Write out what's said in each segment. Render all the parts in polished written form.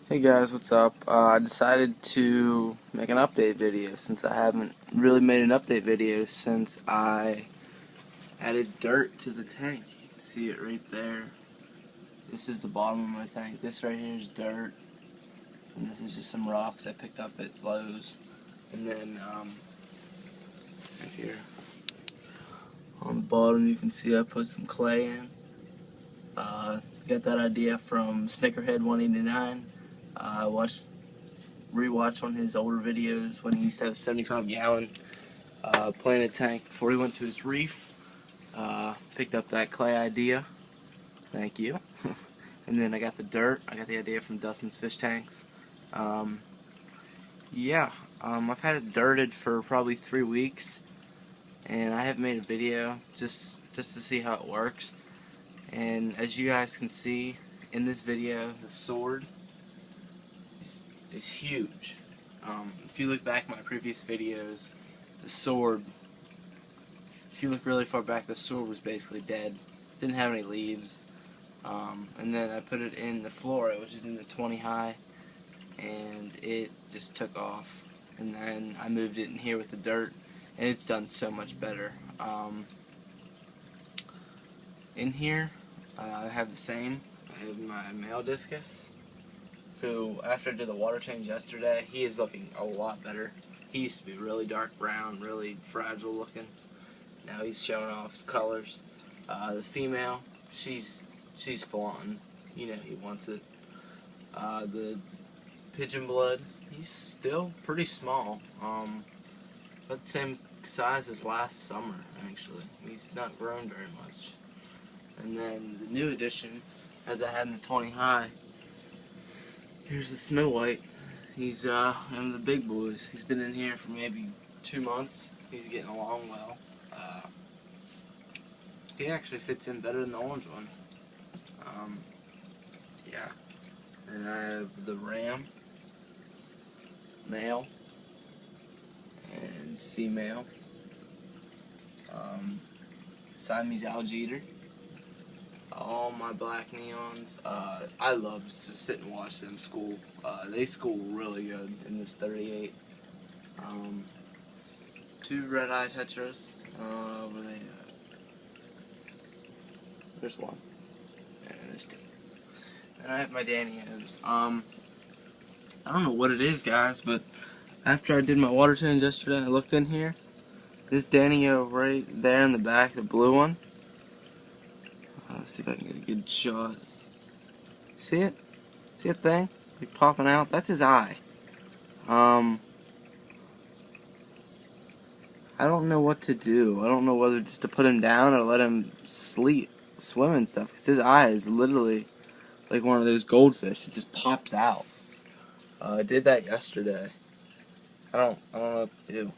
Hey guys, what's up? I decided to make an update video since I haven't really made an update video since I added dirt to the tank. You can see it right there. This is the bottom of my tank. This right here is dirt, and this is just some rocks I picked up at Lowe's. And then right here on the bottom you can see I put some clay in. Got that idea from Snickerhead 189. I rewatched one of his older videos when he used to have a 75-gallon planted tank before he went to his reef. Picked up that clay idea. Thank you. And then I got the dirt. I got the idea from Dustin's Fish Tanks. I've had it dirted for probably 3 weeks, and I haven't made a video just to see how it works. And as you guys can see in this video, the sword is huge. If you look back at my previous videos, the sword, if you look really far back, the sword was basically dead. Didn't have any leaves. And then I put it in the Flora, which is in the 20 high, and it just took off. And then I moved it in here with the dirt, and it's done so much better. In here, I have the same. I have my male discus, who, after I did the water change yesterday, he is looking a lot better. He used to be really dark brown, really fragile looking. Now he's showing off his colors. The female, she's flaunting. You know he wants it. The pigeon blood, he's still pretty small. About the same size as last summer, actually. He's not grown very much. And then the new addition, as I had in the 20 high, here's the Snow White. He's one of the big boys. He's been in here for maybe 2 months. He's getting along well. He actually fits in better than the orange one. Yeah. And I have the ram, male and female. Siamese algae eater. All my black neons. I love to sit and watch them school. They school really good in this 38. 2 red-eye tetras. Where they at? There's one. And there's 2. And I have my Danios. I don't know what it is, guys, but after I did my water change yesterday, I looked in here. This Danio right there in the back, the blue one. Let's see if I can get a good shot. See it? See that thing? Like popping out? That's his eye. I don't know what to do. I don't know whether just to put him down or let him swim and stuff. Because his eye is literally like one of those goldfish. It just pops out. I did that yesterday. I don't know what to do.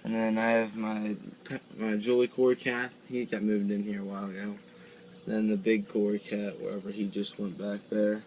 And then I have my Julie Corey cat. He got moved in here a while ago. Then the big Corey cat, wherever he just went back there.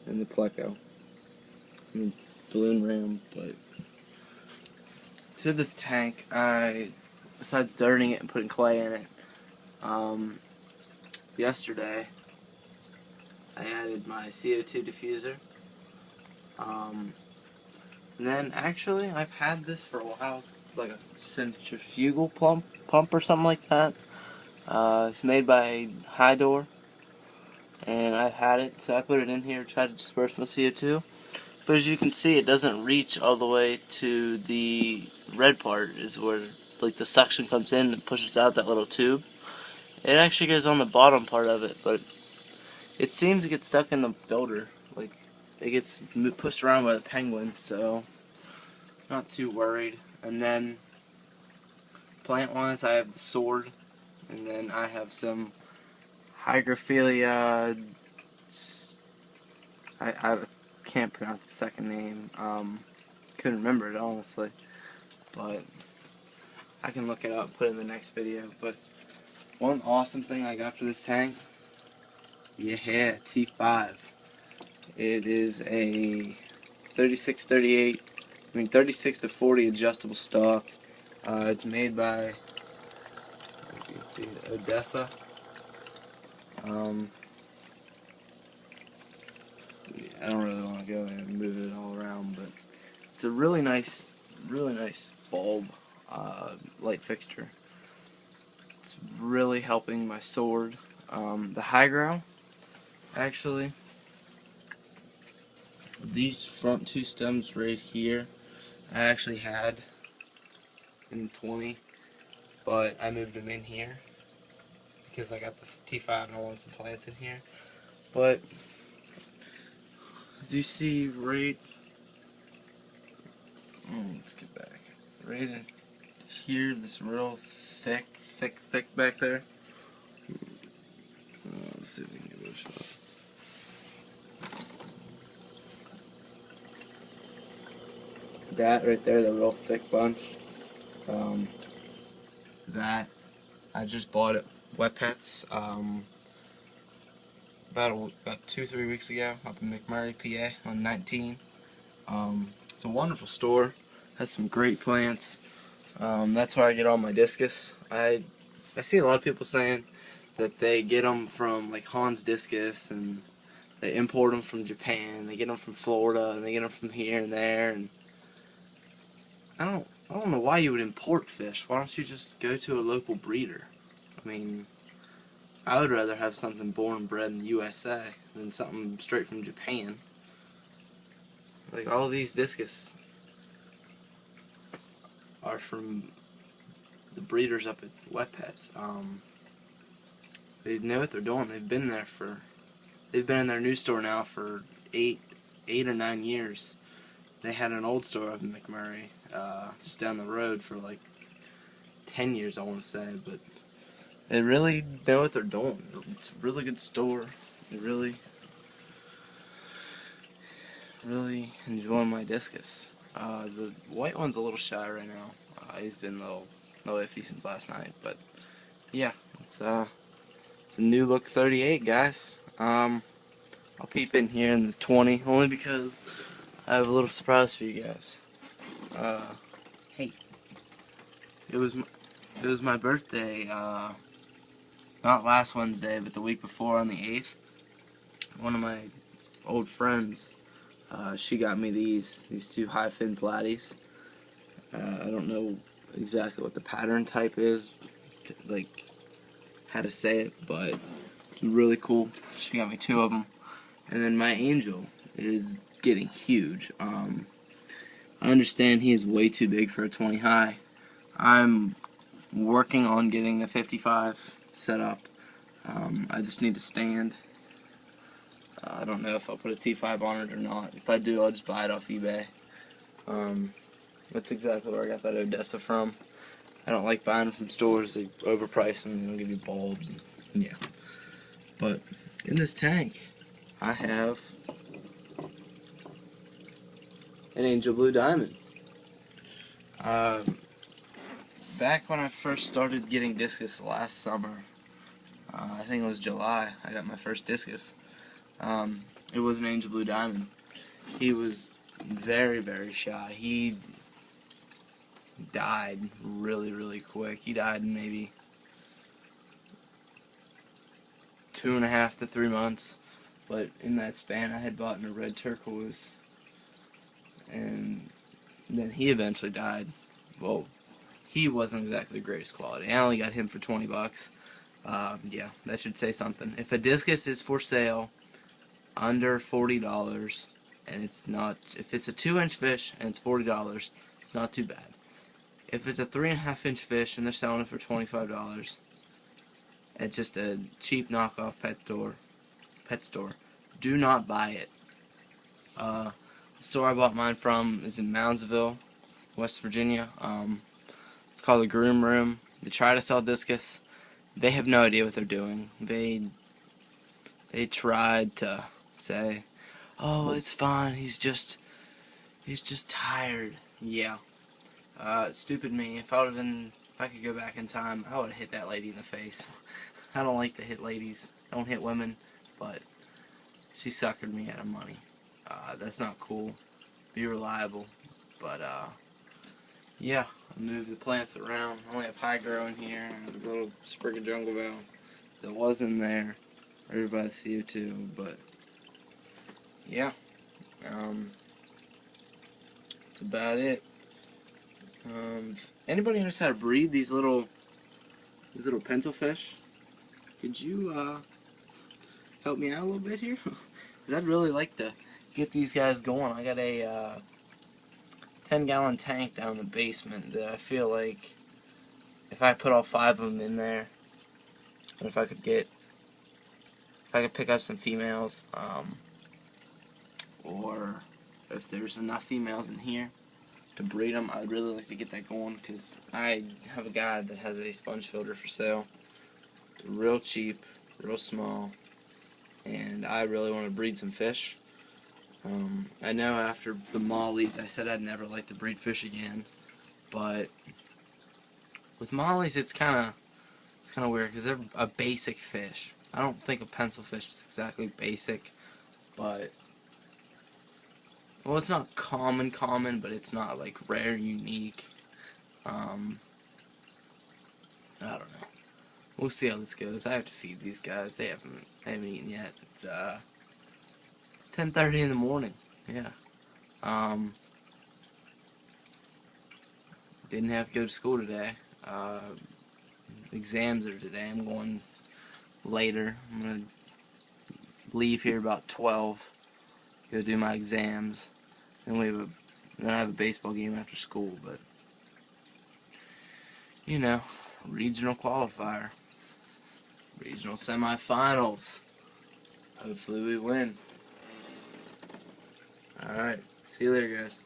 And the Pleco. I mean, balloon ram, but to this tank, besides dirting it and putting clay in it, yesterday I added my CO2 diffuser. And then actually I've had this for a while. It's like a centrifugal pump or something like that. It's made by Hydor, and I've had it, so I put it in here to try to disperse my CO2. But as you can see, it doesn't reach all the way to the red part, is where like the suction comes in and pushes out that little tube. It actually goes on the bottom part of it, but it seems to get stuck in the filter. Like it gets pushed around by the penguin, so not too worried. And then plant-wise, I have the sword, and then I have some Hygrophila. I can't pronounce the second name. Couldn't remember it honestly, but I can look it up and put it in the next video. But one awesome thing I got for this tank, yeah, T5. It is a 36 to 40 adjustable stock. It's made by, you can see it, Odessa. I don't really want to go in and move it all around, but it's a really nice bulb light fixture. It's really helping my sword. The high ground, actually, these front two stems right here, I actually had in 20, but I moved them in here because I got the T5 and I wanted some plants in here. But do you see right? Let's get back. Right in here, this real thick back there. Let's see if we can get this shot. That right there, the real thick bunch. That I just bought at Wet Pets about 2-3 weeks ago up in McMurray, PA on 19. It's a wonderful store. Has some great plants. That's where I get all my discus. I see a lot of people saying that they get them from like Hans Discus and they import them from Japan. They get them from Florida and they get them from here and there. And I don't know why you would import fish. Why don't you just go to a local breeder? I mean, I would rather have something born and bred in the USA than something straight from Japan. Like all these discus are from the breeders up at Wet Pets. They know what they're doing. They've been in their new store now for 8 or 9 years. They had an old store up in McMurray, just down the road for like 10 years, I want to say, but they really know what they're doing. It's a really good store. They really enjoying my discus. The white one's a little shy right now. He's been a little iffy since last night, but yeah, it's a new look 38, guys. I'll peep in here in the 20 only because I have a little surprise for you guys. Hey, it was my birthday. Not last Wednesday, but the week before on the 8th. One of my old friends, she got me these two high fin platies. I don't know exactly what the pattern type is, like how to say it, but it's really cool. She got me 2 of them. And then my angel is getting huge. I understand he is way too big for a 20 high. I'm working on getting the 55 set up. I just need to stand. I don't know if I'll put a T5 on it or not. If I do, I'll just buy it off eBay. That's exactly where I got that Odessa from. I don't like buying them from stores. They overprice them and they don't give you bulbs. And yeah. But in this tank, I have an Angel Blue Diamond. Back when I first started getting discus last summer, I think it was July, I got my first discus. It was an Angel Blue Diamond. He was very shy. He died really quick. He died in maybe 2.5 to 3 months. But in that span, I had bought in a red turquoise, and then he eventually died. Well, he wasn't exactly the greatest quality. I only got him for 20 bucks. Yeah, that should say something. If a discus is for sale under $40, and it's not, if it's a 2-inch fish and it's $40, it's not too bad. If it's a 3.5-inch fish and they're selling it for $25, at just a cheap knockoff pet store, do not buy it. The store I bought mine from is in Moundsville, West Virginia. It's called the Groom Room. They try to sell discus. They have no idea what they're doing. They tried to say, "Oh, it's fine. He's just tired." Yeah. Stupid me. If I could go back in time, I would have hit that lady in the face. I don't like to hit ladies. I don't hit women, but she suckered me out of money. That's not cool. Be reliable. But yeah, I moved the plants around. I only have high grow in here and a little sprig of jungle veil that was in there right by the CO2, but yeah, that's about it. Anybody knows how to breed these little pencil fish? Could you help me out a little bit here? Because I'd really like to get these guys going. I got a 10-gallon tank down in the basement that I feel like if I put all 5 of them in there, and if I could pick up some females, or if there's enough females in here to breed them, I'd really like to get that going, because I have a guy that has a sponge filter for sale. Real cheap, real small, and I really want to breed some fish. I know after the mollies I said I'd never like to breed fish again, but with mollies it's kind of weird because they're a basic fish. I don't think a pencil fish is exactly basic, but well, it's not common, but it's not like rare, unique. I don't know. We'll see how this goes. I have to feed these guys. They haven't eaten yet. It's 10:30 in the morning. Yeah. Didn't have to go to school today. Exams are today. I'm going later. I'm gonna leave here about 12. Go do my exams. Then I have a baseball game after school. But you know, regional qualifier, regional semifinals. Hopefully we win. Alright, see you later, guys.